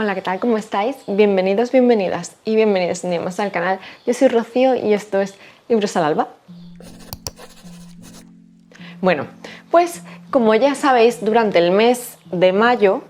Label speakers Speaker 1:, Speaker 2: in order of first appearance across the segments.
Speaker 1: Hola, ¿qué tal? ¿Cómo estáis? Bienvenidos, bienvenidas y bienvenidos un día más al canal. Yo soy Rocío y esto es Libros al Alba. Bueno, pues como ya sabéis, durante el mes de mayo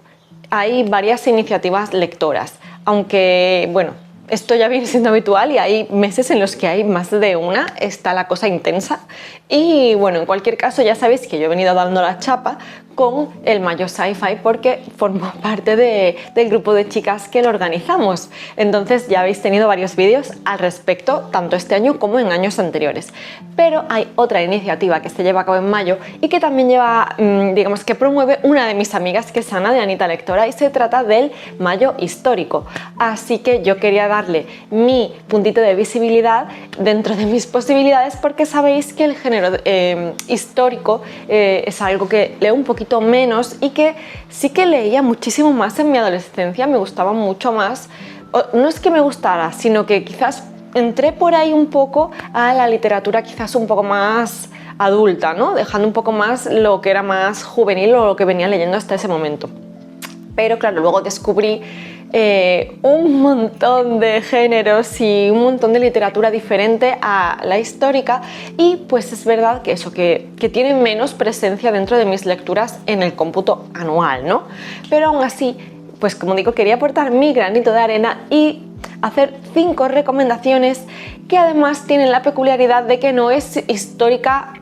Speaker 1: hay varias iniciativas lectoras, aunque bueno, esto ya viene siendo habitual y hay meses en los que hay más de una, está la cosa intensa. Y bueno, en cualquier caso ya sabéis que yo he venido dando la chapa con el Mayo Sci-Fi porque formo parte del grupo de chicas que lo organizamos. Entonces ya habéis tenido varios vídeos al respecto, tanto este año como en años anteriores. Pero hay otra iniciativa que se lleva a cabo en mayo y que también lleva, digamos que promueve una de mis amigas, que es Ana de Anita Lectora, y se trata del Mayo Histórico. Así que yo quería darle mi puntito de visibilidad dentro de mis posibilidades, porque sabéis que el género histórico es algo que leo un poquito menos y que sí que leía muchísimo más en mi adolescencia, me gustaba mucho más. No es que me gustara, sino que quizás entré por ahí un poco a la literatura quizás un poco más adulta, ¿no? Dejando un poco más lo que era más juvenil o lo que venía leyendo hasta ese momento. Pero claro, luego descubrí un montón de géneros y un montón de literatura diferente a la histórica, y pues es verdad que eso, que tiene menos presencia dentro de mis lecturas en el cómputo anual, ¿no? Pero aún así, pues como digo, quería aportar mi granito de arena y hacer 5 recomendaciones que además tienen la peculiaridad de que no es histórica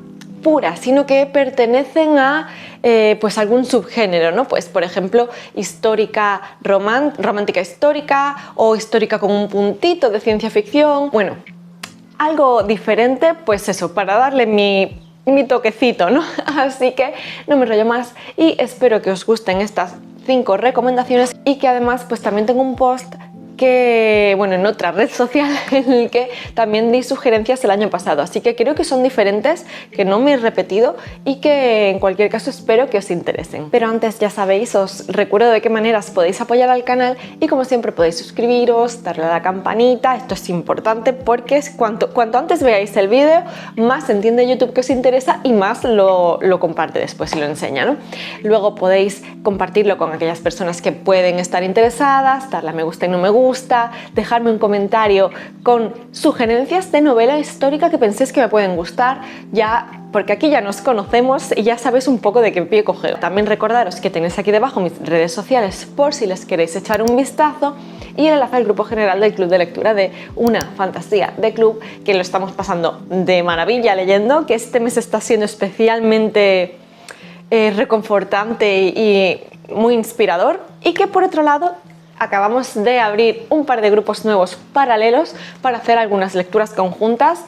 Speaker 1: pura, sino que pertenecen a pues algún subgénero, ¿no? Pues por ejemplo, histórica romántica histórica, o histórica con un puntito de ciencia ficción. Bueno, algo diferente, pues eso, para darle mi toquecito, ¿no? Así que no me enrollo más y espero que os gusten estas 5 recomendaciones, y que además pues también tengo un post que, bueno, en otra red social en el que también di sugerencias el año pasado, así que creo que son diferentes, que no me he repetido y que en cualquier caso espero que os interesen. Pero antes, ya sabéis, os recuerdo de qué maneras podéis apoyar al canal, y como siempre podéis suscribiros, darle a la campanita. Esto es importante porque es cuanto antes veáis el vídeo, más entiende YouTube que os interesa y más lo comparte después y lo enseña, ¿no? Luego podéis compartirlo con aquellas personas que pueden estar interesadas, darle a me gusta y no me gusta, dejarme un comentario con sugerencias de novela histórica que penséis que me pueden gustar, ya, porque aquí ya nos conocemos y ya sabéis un poco de qué pie coger. También recordaros que tenéis aquí debajo mis redes sociales por si les queréis echar un vistazo, y el enlace al grupo general del club de lectura de Una Fantasía de Club, que lo estamos pasando de maravilla leyendo, que este mes está siendo especialmente reconfortante y muy inspirador, y que por otro lado acabamos de abrir un par de grupos nuevos paralelos para hacer algunas lecturas conjuntas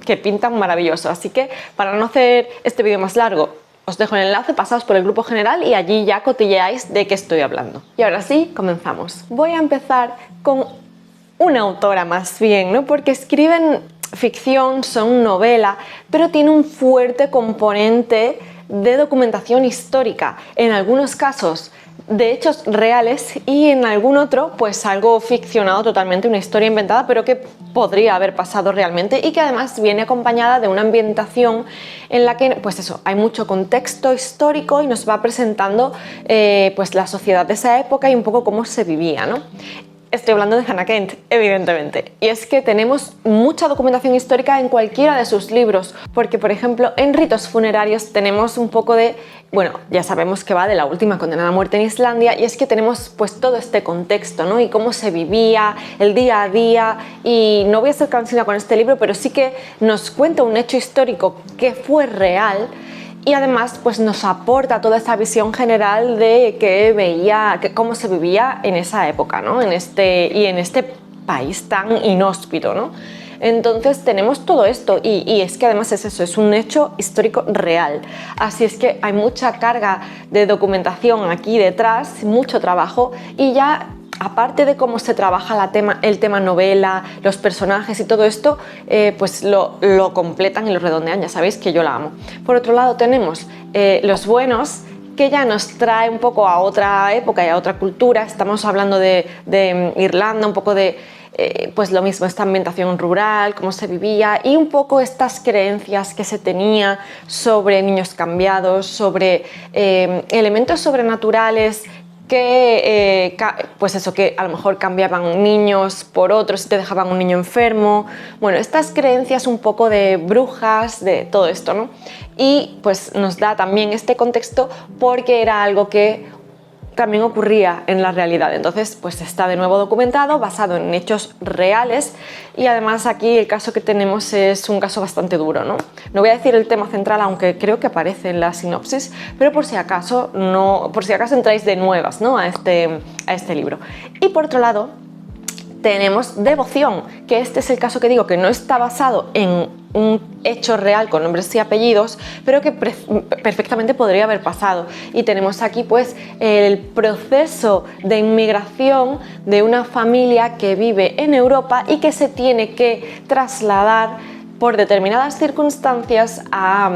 Speaker 1: que pintan maravilloso. Así que para no hacer este vídeo más largo, os dejo el enlace, pasaos por el grupo general y allí ya cotilleáis de qué estoy hablando. Y ahora sí, comenzamos. Voy a empezar con una autora más bien, ¿no? Porque escriben ficción, son novela, pero tiene un fuerte componente de documentación histórica, en algunos casos de hechos reales y en algún otro pues algo ficcionado totalmente, una historia inventada pero que podría haber pasado realmente, y que además viene acompañada de una ambientación en la que pues eso, hay mucho contexto histórico y nos va presentando pues la sociedad de esa época y un poco cómo se vivía, ¿no? Estoy hablando de Hannah Kent, evidentemente, y es que tenemos mucha documentación histórica en cualquiera de sus libros, porque por ejemplo en Ritos funerarios tenemos un poco de, bueno, ya sabemos que va de la última condenada a muerte en Islandia, y es que tenemos pues todo este contexto, ¿no? Y cómo se vivía el día a día, y no voy a ser cansina con este libro, pero sí que nos cuenta un hecho histórico que fue real, y además pues nos aporta toda esa visión general de cómo se vivía en esa época, ¿no? En este país tan inhóspito, ¿no? Entonces tenemos todo esto y es que además es eso, es un hecho histórico real. Así es que hay mucha carga de documentación aquí detrás, mucho trabajo, y ya aparte de cómo se trabaja el tema novela, los personajes y todo esto, pues lo completan y lo redondean, ya sabéis que yo la amo. Por otro lado tenemos Los Buenos, que ya nos trae un poco a otra época y a otra cultura. Estamos hablando de Irlanda, un poco de pues lo mismo, esta ambientación rural, cómo se vivía, y un poco estas creencias que se tenía sobre niños cambiados, sobre elementos sobrenaturales que, pues eso, que a lo mejor cambiaban niños por otros y te dejaban un niño enfermo. Bueno, estas creencias un poco de brujas, de todo esto, ¿no? Y pues nos da también este contexto porque era algo que también ocurría en la realidad. Entonces, pues está de nuevo documentado, basado en hechos reales, y además aquí el caso que tenemos es un caso bastante duro, ¿no? No voy a decir el tema central, aunque creo que aparece en la sinopsis, pero por si acaso entráis de nuevas, ¿no? a este libro. Y por otro lado, tenemos Devoción, que este es el caso que digo que no está basado en un hecho real con nombres y apellidos, pero que perfectamente podría haber pasado. Y tenemos aquí pues el proceso de inmigración de una familia que vive en Europa y que se tiene que trasladar por determinadas circunstancias a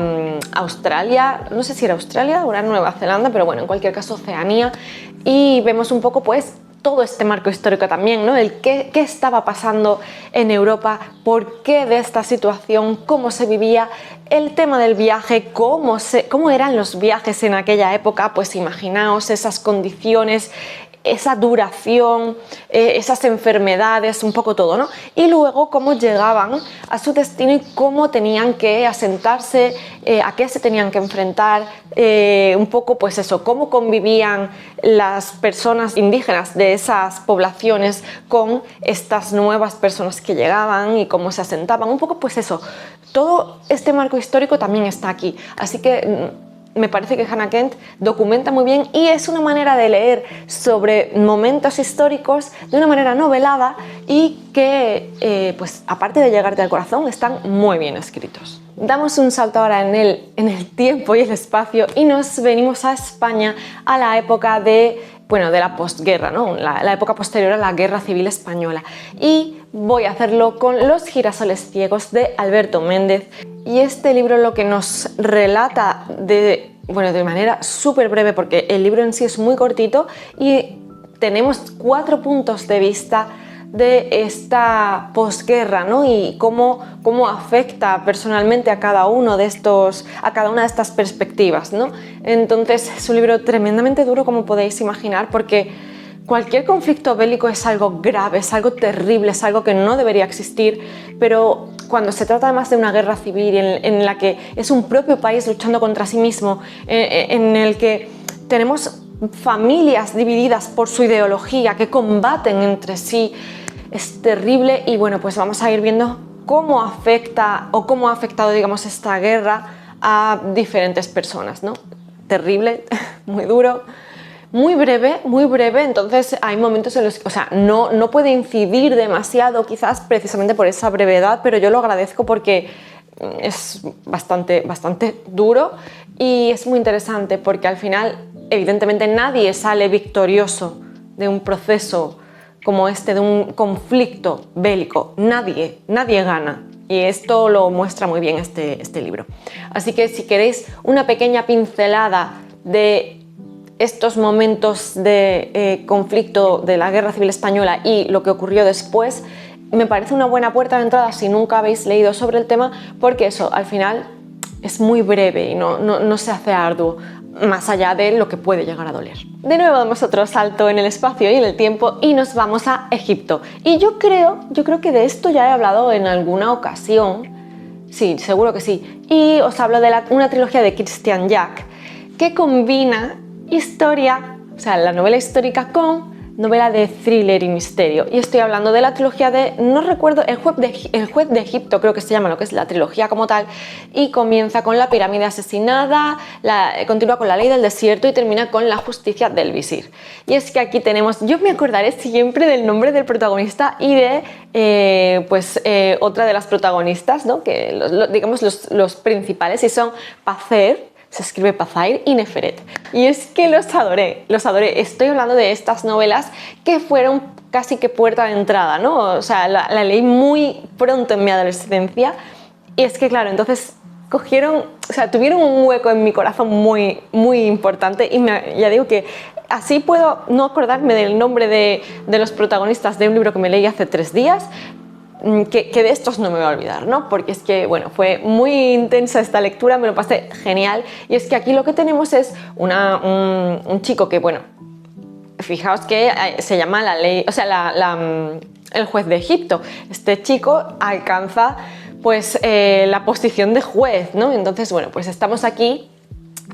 Speaker 1: Australia, no sé si era Australia o era Nueva Zelanda, pero bueno, en cualquier caso Oceanía, y vemos un poco pues todo este marco histórico también, ¿no? El qué estaba pasando en Europa, por qué de esta situación, cómo se vivía, el tema del viaje, cómo eran los viajes en aquella época, pues imaginaos esas condiciones, esa duración, esas enfermedades, un poco todo, ¿no? Y luego cómo llegaban a su destino y cómo tenían que asentarse, a qué se tenían que enfrentar, un poco pues eso, cómo convivían las personas indígenas de esas poblaciones con estas nuevas personas que llegaban y cómo se asentaban, un poco pues eso. Todo este marco histórico también está aquí, así que me parece que Hannah Kent documenta muy bien y es una manera de leer sobre momentos históricos de una manera novelada y que, pues aparte de llegarte al corazón, están muy bien escritos. Damos un salto ahora en el tiempo y el espacio y nos venimos a España a la época de la posguerra, ¿no? La época posterior a la Guerra Civil Española. Y voy a hacerlo con Los girasoles ciegos de Alberto Méndez. Y este libro lo que nos relata de manera súper breve, porque el libro en sí es muy cortito y tenemos 4 puntos de vista de esta posguerra, ¿no? Y cómo afecta personalmente a cada una de estas perspectivas, ¿no? Entonces es un libro tremendamente duro, como podéis imaginar, porque cualquier conflicto bélico es algo grave, es algo terrible, es algo que no debería existir, pero cuando se trata además de una guerra civil en la que es un propio país luchando contra sí mismo, en el que tenemos familias divididas por su ideología que combaten entre sí, es terrible. Y bueno, pues vamos a ir viendo cómo afecta o cómo ha afectado, digamos, esta guerra a diferentes personas, ¿no? Terrible, muy duro. Muy breve, entonces hay momentos en los que, no puede incidir demasiado quizás precisamente por esa brevedad, pero yo lo agradezco porque es bastante duro y es muy interesante porque al final evidentemente nadie sale victorioso de un proceso como este, de un conflicto bélico, nadie gana. Y esto lo muestra muy bien este libro. Así que si queréis una pequeña pincelada de estos momentos de conflicto de la Guerra Civil Española y lo que ocurrió después, me parece una buena puerta de entrada si nunca habéis leído sobre el tema, porque eso al final es muy breve y no se hace arduo, más allá de lo que puede llegar a doler. De nuevo damos otro salto en el espacio y en el tiempo y nos vamos a Egipto. Y yo creo que de esto ya he hablado en alguna ocasión, sí, seguro que sí, y os hablo de una trilogía de Christian Jack que combina historia, la novela histórica con novela de thriller y misterio. Y estoy hablando de la trilogía de, no recuerdo, El juez de Egipto, creo que se llama, lo que es la trilogía como tal, y comienza con la pirámide asesinada, continúa con la ley del desierto y termina con la justicia del visir. Y es que aquí tenemos, yo me acordaré siempre del nombre del protagonista y de otra de las protagonistas, ¿no? Que digamos los principales, y son Pacer, se escribe Pazair, y Neferet. Y es que los adoré. Estoy hablando de estas novelas que fueron casi que puerta de entrada, ¿no? La leí muy pronto en mi adolescencia y es que, claro, entonces tuvieron un hueco en mi corazón muy importante y ya digo que así puedo no acordarme del nombre de los protagonistas de un libro que me leí hace 3 días, que de estos no me voy a olvidar, ¿no? Porque es que, fue muy intensa esta lectura, me lo pasé genial. Y es que aquí lo que tenemos es un chico que, fijaos que se llama la ley, o sea, el juez de Egipto. Este chico alcanza pues la posición de juez, ¿no? Entonces, bueno, pues estamos aquí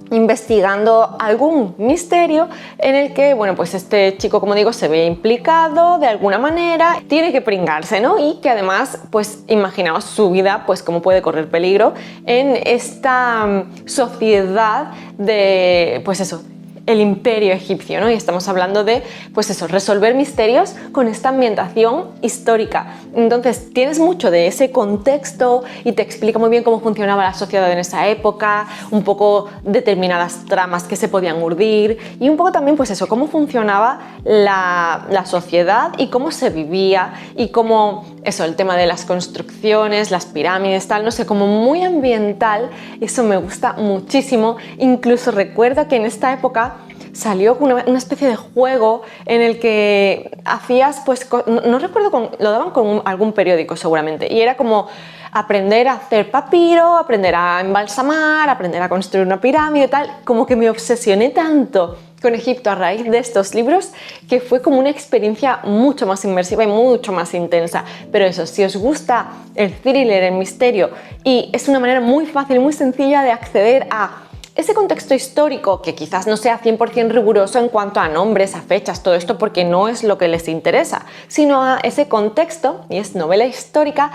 Speaker 1: investigando algún misterio en el que, bueno, pues este chico, como digo, se ve implicado de alguna manera, tiene que pringarse, ¿no? Y que además, pues imaginaos su vida, pues cómo puede correr peligro en esta sociedad de, pues eso, el imperio egipcio, ¿no? Y estamos hablando de, pues eso, resolver misterios con esta ambientación histórica. Entonces tienes mucho de ese contexto y te explica muy bien cómo funcionaba la sociedad en esa época, un poco determinadas tramas que se podían urdir y un poco también, pues eso, cómo funcionaba la sociedad y cómo se vivía y cómo, eso, el tema de las construcciones, las pirámides, tal, no sé, como muy ambiental. Eso me gusta muchísimo. Incluso recuerdo que en esta época salió una especie de juego en el que hacías, pues, no recuerdo, lo daban con algún periódico seguramente, y era como aprender a hacer papiro, aprender a embalsamar, aprender a construir una pirámide, tal, como que me obsesioné tanto con Egipto a raíz de estos libros que fue como una experiencia mucho más inmersiva y mucho más intensa. Pero eso, si os gusta el thriller, el misterio, y es una manera muy fácil, muy sencilla de acceder a ese contexto histórico, que quizás no sea 100% riguroso en cuanto a nombres, a fechas, todo esto, porque no es lo que les interesa, sino a ese contexto, y es novela histórica,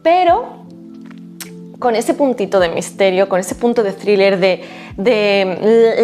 Speaker 1: pero con ese puntito de misterio, con ese punto de thriller, de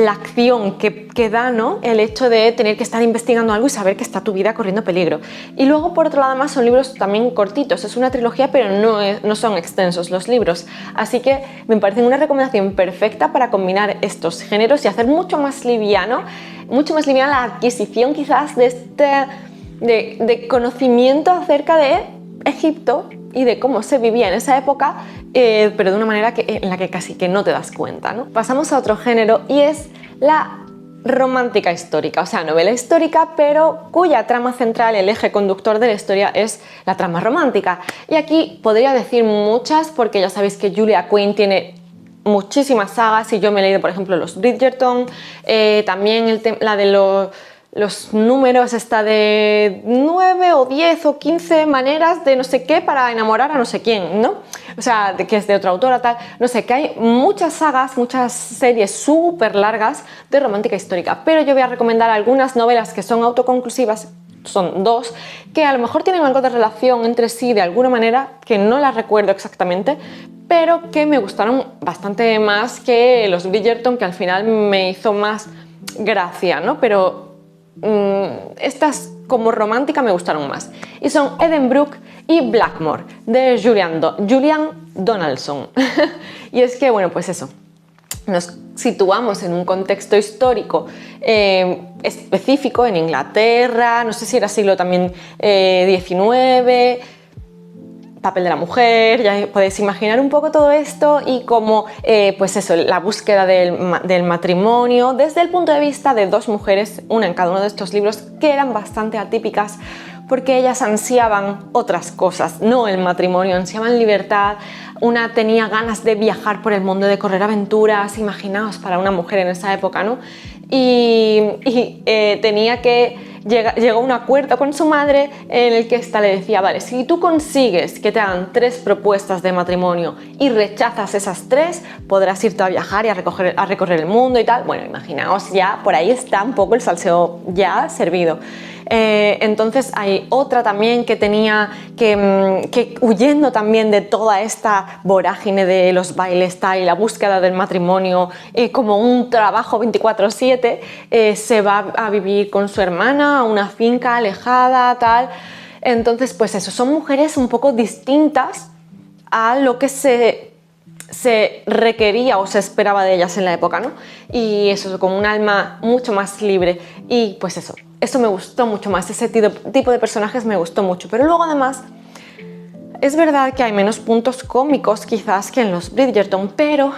Speaker 1: la acción que da, ¿no? El hecho de tener que estar investigando algo y saber que está tu vida corriendo peligro. Y luego, por otro lado, además, son libros también cortitos. Es una trilogía, pero no son extensos los libros. Así que me parecen una recomendación perfecta para combinar estos géneros y hacer mucho más liviana la adquisición quizás de conocimiento acerca de Egipto y de cómo se vivía en esa época, pero de una manera en la que casi que no te das cuenta, ¿no? Pasamos a otro género y es la romántica histórica, o sea, novela histórica, pero cuya trama central, el eje conductor de la historia es la trama romántica. Y aquí podría decir muchas, porque ya sabéis que Julia Quinn tiene muchísimas sagas y yo me he leído, por ejemplo, los Bridgerton, también la de los números, está de 9 o 10 o 15 maneras de no sé qué para enamorar a no sé quién, ¿no? O sea, que es de otra autora, tal. No sé, que hay muchas sagas, muchas series súper largas de romántica histórica, pero yo voy a recomendar algunas novelas que son autoconclusivas, son 2, que a lo mejor tienen algo de relación entre sí de alguna manera, que no las recuerdo exactamente, pero que me gustaron bastante más que los Bridgerton, que al final me hizo más gracia, ¿no? Pero estas como romántica me gustaron más, y son Edenbrooke y Blackmore de Julian Donaldson. Y es que, bueno, pues eso, nos situamos en un contexto histórico específico en Inglaterra, no sé si era siglo también XIX, papel de la mujer, ya podéis imaginar un poco todo esto, y cómo, pues eso, la búsqueda del matrimonio desde el punto de vista de dos mujeres, una en cada uno de estos libros, que eran bastante atípicas porque ellas ansiaban otras cosas, no el matrimonio, ansiaban libertad. Una tenía ganas de viajar por el mundo, de correr aventuras, imaginaos para una mujer en esa época, ¿no? Tenía que llegó a un acuerdo con su madre en el que ésta le decía: vale, si tú consigues que te hagan 3 propuestas de matrimonio y rechazas esas 3, podrás irte a viajar y a recorrer el mundo y tal. Bueno, imaginaos, ya por ahí está un poco el salseo ya servido. Entonces hay otra también que tenía que huyendo también de toda esta vorágine de los bailes tal, y la búsqueda del matrimonio como un trabajo 24/7, se va a vivir con su hermana a una finca alejada tal. Entonces, pues eso, son mujeres un poco distintas a lo que se requería o se esperaba de ellas en la época, ¿no? Y eso, con un alma mucho más libre. Y pues eso me gustó mucho más, ese tipo de personajes me gustó mucho. Pero luego además es verdad que hay menos puntos cómicos quizás que en los Bridgerton, pero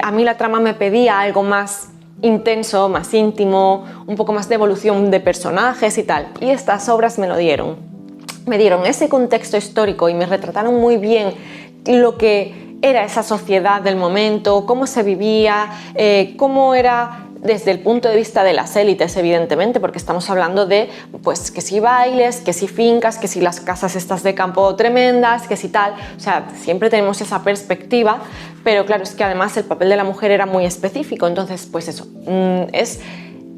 Speaker 1: a mí la trama me pedía algo más intenso, más íntimo, un poco más de evolución de personajes y tal. Y estas obras me lo dieron. Me dieron ese contexto histórico y me retrataron muy bien lo que era esa sociedad del momento, cómo se vivía, cómo era desde el punto de vista de las élites, evidentemente, porque estamos hablando de, pues, que si bailes, que si fincas, que si las casas estas de campo tremendas, que si tal, o sea, siempre tenemos esa perspectiva, pero claro, es que además el papel de la mujer era muy específico, entonces, pues eso,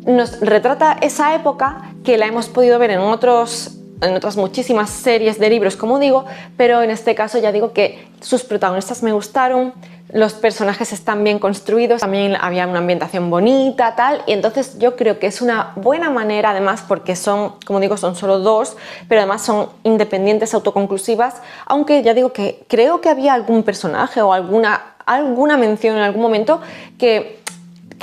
Speaker 1: nos retrata esa época que la hemos podido ver en otras muchísimas series de libros, como digo, pero en este caso ya digo que sus protagonistas me gustaron, los personajes están bien construidos, también había una ambientación bonita, tal, y entonces yo creo que es una buena manera, además, porque son, como digo, son solo 2, pero además son independientes, autoconclusivas, aunque ya digo que creo que había algún personaje o alguna mención en algún momento que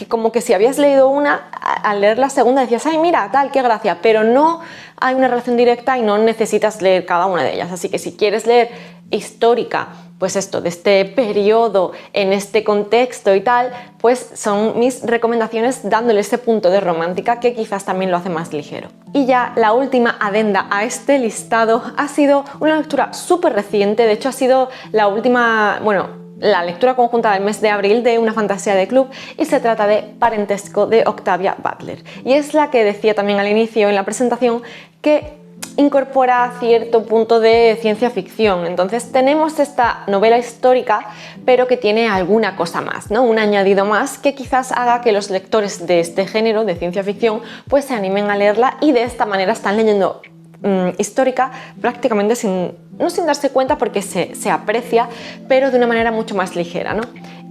Speaker 1: como que si habías leído una, al leer la segunda decías, ay mira, tal, qué gracia, pero no hay una relación directa y no necesitas leer cada una de ellas, así que si quieres leer histórica, pues esto, de este periodo, en este contexto y tal, pues son mis recomendaciones dándole ese punto de romántica que quizás también lo hace más ligero. Y ya la última adenda a este listado ha sido una lectura súper reciente, de hecho ha sido la última, bueno, la lectura conjunta del mes de abril de Una fantasía de club, y se trata de Parentesco de Octavia Butler, y es la que decía también al inicio en la presentación que incorpora cierto punto de ciencia ficción. Entonces tenemos esta novela histórica pero que tiene alguna cosa más, ¿no? Un añadido más que quizás haga que los lectores de este género de ciencia ficción pues se animen a leerla y de esta manera están leyendo histórica prácticamente no sin darse cuenta, porque se aprecia, pero de una manera mucho más ligera, ¿no?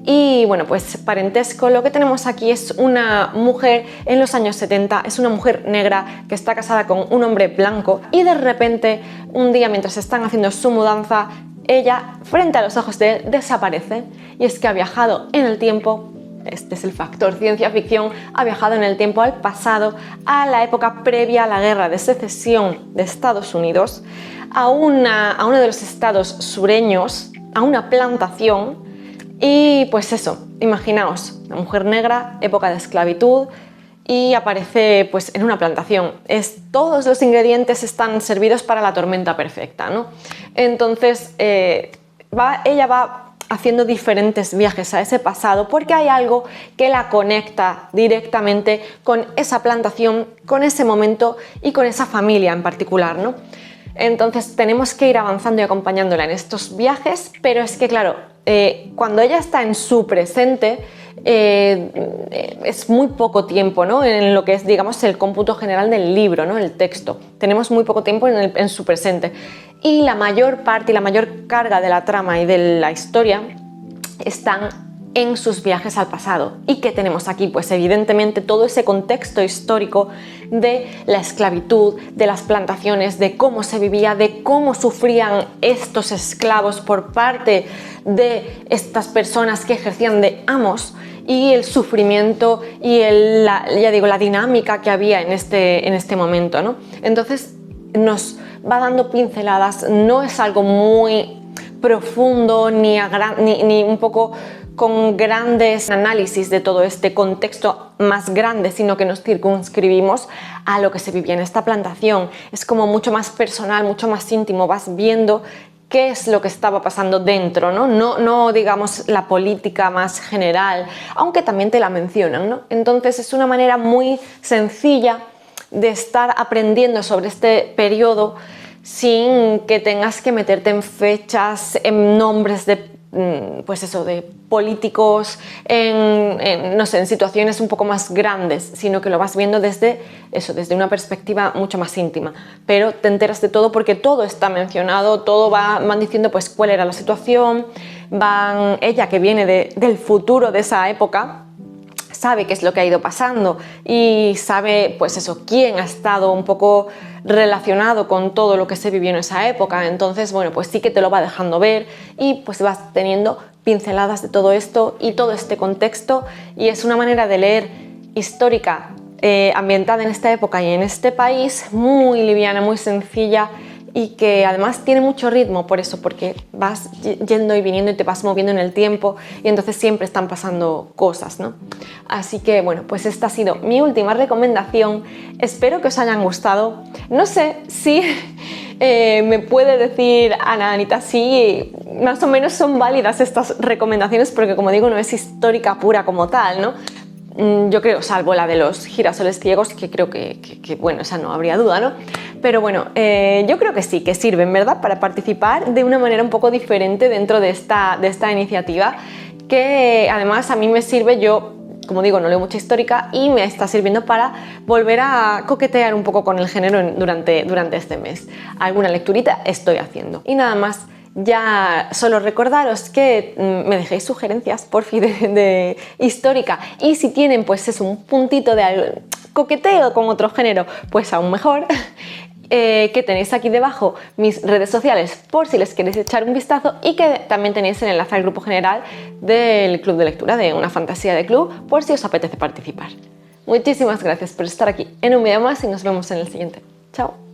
Speaker 1: Y bueno, pues Parentesco, lo que tenemos aquí es una mujer en los años 70, es una mujer negra que está casada con un hombre blanco y de repente un día mientras están haciendo su mudanza, ella frente a los ojos de él desaparece, y es que ha viajado en el tiempo. Este es el factor ciencia ficción, ha viajado en el tiempo al pasado, a la época previa a la guerra de secesión de Estados Unidos, a uno de los estados sureños, a una plantación, y pues eso, imaginaos, una mujer negra, época de esclavitud, y aparece pues en una plantación. Todos los ingredientes están servidos para la tormenta perfecta, ¿no? Entonces ella va haciendo diferentes viajes a ese pasado porque hay algo que la conecta directamente con esa plantación, con ese momento y con esa familia en particular, ¿no? Entonces tenemos que ir avanzando y acompañándola en estos viajes, pero es que claro, cuando ella está en su presente, es muy poco tiempo, ¿no? En lo que es, digamos, el cómputo general del libro, ¿no? El texto. Tenemos muy poco tiempo en su presente. Y la mayor parte y la mayor carga de la trama y de la historia están en sus viajes al pasado. ¿Y qué tenemos aquí? Pues evidentemente todo ese contexto histórico de la esclavitud, de las plantaciones, de cómo se vivía, de cómo sufrían estos esclavos por parte de estas personas que ejercían de amos, y el sufrimiento y la dinámica que había en este momento, ¿no? Entonces nos va dando pinceladas, no es algo muy profundo ni un poco con grandes análisis de todo este contexto más grande, sino que nos circunscribimos a lo que se vivía en esta plantación. Es como mucho más personal, mucho más íntimo, vas viendo qué es lo que estaba pasando dentro, ¿no? No digamos la política más general, aunque también te la mencionan, ¿no? Entonces es una manera muy sencilla de estar aprendiendo sobre este periodo sin que tengas que meterte en fechas, en nombres de pues eso, de políticos, no sé, en situaciones un poco más grandes, sino que lo vas viendo desde una perspectiva mucho más íntima. Pero te enteras de todo porque todo está mencionado, todo van diciendo pues cuál era la situación, ella que viene del futuro de esa época, sabe qué es lo que ha ido pasando y sabe pues eso, quién ha estado un poco relacionado con todo lo que se vivió en esa época. Entonces, bueno, pues sí que te lo va dejando ver y pues vas teniendo pinceladas de todo esto y todo este contexto, y es una manera de leer histórica ambientada en esta época y en este país, muy liviana, muy sencilla, y que además tiene mucho ritmo por eso, porque vas yendo y viniendo y te vas moviendo en el tiempo y entonces siempre están pasando cosas, ¿no? Así que bueno, pues esta ha sido mi última recomendación. Espero que os hayan gustado. No sé si me puede decir Ana, Anita, si más o menos son válidas estas recomendaciones, porque como digo, no es histórica pura como tal, ¿no? yo creo, salvo la de los girasoles ciegos, que creo que bueno, esa no habría duda, ¿no? Pero bueno, yo creo que sí, que sirven, ¿verdad?, para participar de una manera un poco diferente dentro de esta iniciativa, que además a mí me sirve. Yo, como digo, no leo mucha histórica y me está sirviendo para volver a coquetear un poco con el género durante este mes. Alguna lecturita estoy haciendo. Y nada más. Ya solo recordaros que me dejéis sugerencias, porfi, de histórica, y si tienen pues es un puntito de coqueteo con otro género, pues aún mejor. Que tenéis aquí debajo mis redes sociales por si les queréis echar un vistazo, y que también tenéis el enlace al grupo general del club de lectura de Una Fantasía de Club por si os apetece participar. Muchísimas gracias por estar aquí en un vídeo más y nos vemos en el siguiente. Chao.